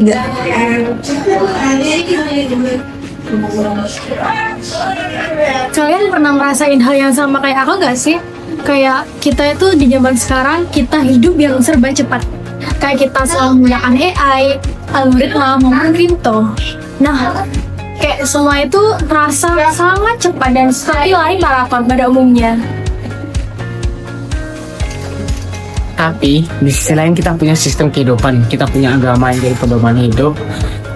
Enggak. Kalian pernah ngerasain hal yang sama kayak aku gak sih? Kayak kita itu di zaman sekarang, kita hidup yang serba cepat. Kayak kita selalu menggunakan AI, algoritma, maupun kripto. Nah, kayak semua itu terasa sangat cepat dan seperti lari maraton pada umumnya. Tapi di sisi lain kita punya sistem kehidupan, kita punya agama yang jadi pedoman hidup.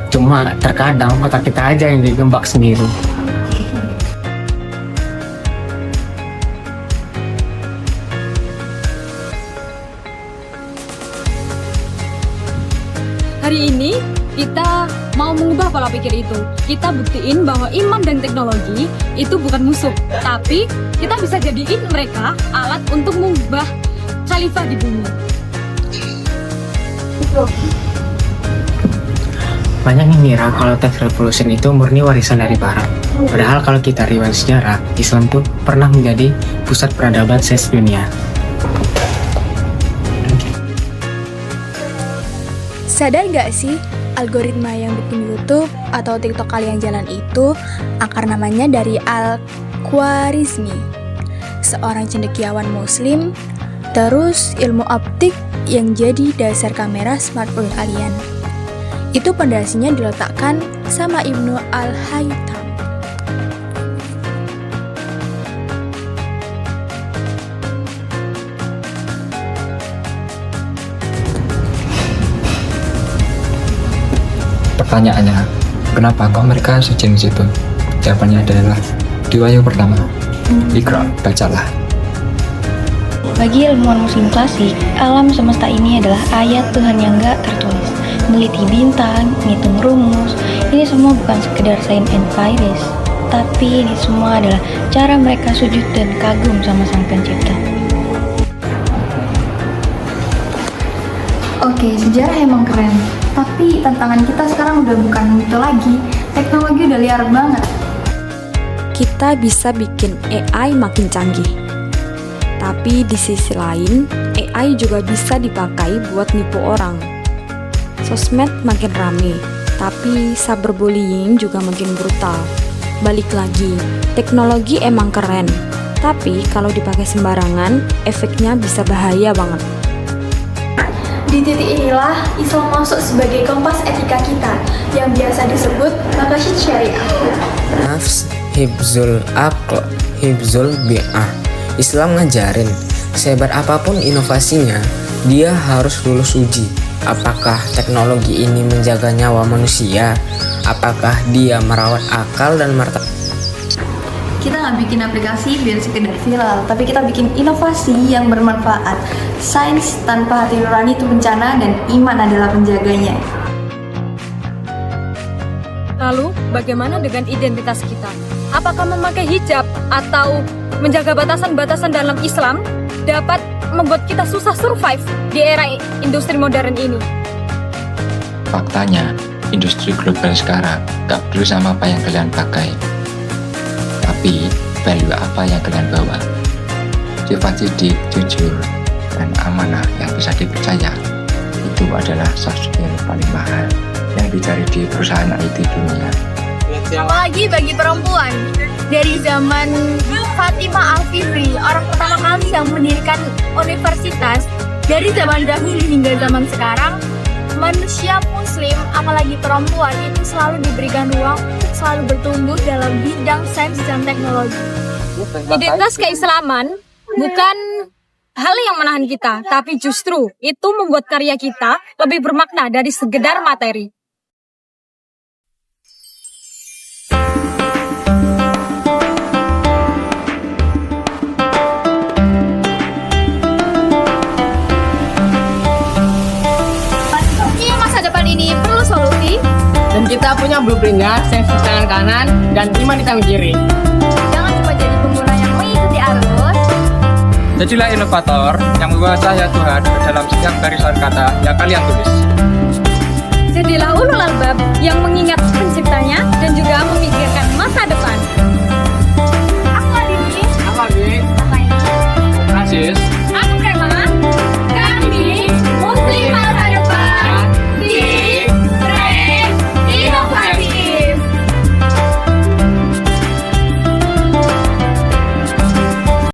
Cuma terkadang otak kita aja yang digembak sendiri. Hari ini kita mau mengubah pola pikir itu. Kita buktiin bahwa iman dan teknologi itu bukan musuh, tapi kita bisa jadiin mereka alat untuk mengubah khalifah di bumi. Banyak yang ngira kalau tech revolution itu murni warisan dari barat. Padahal kalau kita rewind sejarah, Islam tuh pernah menjadi pusat peradaban dunia. Sadar gak sih, algoritma yang bikin YouTube atau TikTok kalian jalan itu akar namanya dari Al-Khwarizmi, seorang cendekiawan muslim, terus ilmu optik yang jadi dasar kamera smartphone kalian. Itu pondasinya diletakkan sama Ibnu Al-Haytham. Pertanyaannya, kenapa kok mereka sejenis itu? Jawabannya adalah di wahyu pertama. Iqra, bacalah. Bagi ilmuwan muslim klasik, alam semesta ini adalah ayat Tuhan yang gak tertulis. Meneliti bintang, ngitung rumus, ini semua bukan sekedar sains empiris, tapi ini semua adalah cara mereka sujud dan kagum sama Sang Pencipta. Oke, sejarah emang keren. Tapi tantangan kita sekarang udah bukan itu lagi. Teknologi udah liar banget. Kita bisa bikin AI makin canggih. Tapi di sisi lain, AI juga bisa dipakai buat nipu orang. Sosmed makin rame, tapi cyberbullying juga makin brutal. Balik lagi, teknologi emang keren. Tapi kalau dipakai sembarangan, efeknya bisa bahaya banget. Di titik inilah Islam masuk sebagai kompas etika kita yang biasa disebut maqasid syariah. Nafs, hibzul aql, hibzul bi'ah. Islam ngajarin, sehebat apapun inovasinya, dia harus lulus uji. Apakah teknologi ini menjaga nyawa manusia? Apakah dia merawat akal dan martabat? Kita nggak bikin aplikasi biar sekedar viral, tapi kita bikin inovasi yang bermanfaat. Sains tanpa hati nurani itu bencana dan iman adalah penjaganya. Lalu, bagaimana dengan identitas kita? Apakah memakai hijab atau menjaga batasan-batasan dalam Islam dapat membuat kita susah survive di era industri modern ini? Faktanya, industri global sekarang gak peduli sama apa yang kalian pakai. Tapi, value apa yang kalian bawa? Sifat sidik, jujur, dan amanah yang bisa dipercaya. Itu adalah soft skill paling mahal yang dicari di perusahaan IT dunia. Apalagi bagi perempuan. Dari zaman Fatimah Al-Fihri, orang pertama kali yang mendirikan universitas, dari zaman dahulu hingga zaman sekarang, manusia muslim, apalagi perempuan, itu selalu diberikan ruang untuk selalu bertumbuh dalam bidang sains dan teknologi. Identitas keislaman bukan hal yang menahan kita, tapi justru itu membuat karya kita lebih bermakna dari sekedar materi. Masa depan ini perlu solusi. Dan kita punya blueprintnya, sains di tangan kanan dan iman di tangan kiri. Jangan cuma jadi pengguna yang mengikuti arus. Jadilah inovator yang membawa cahaya Tuhan ke dalam setiap barisan kata yang kalian tulis.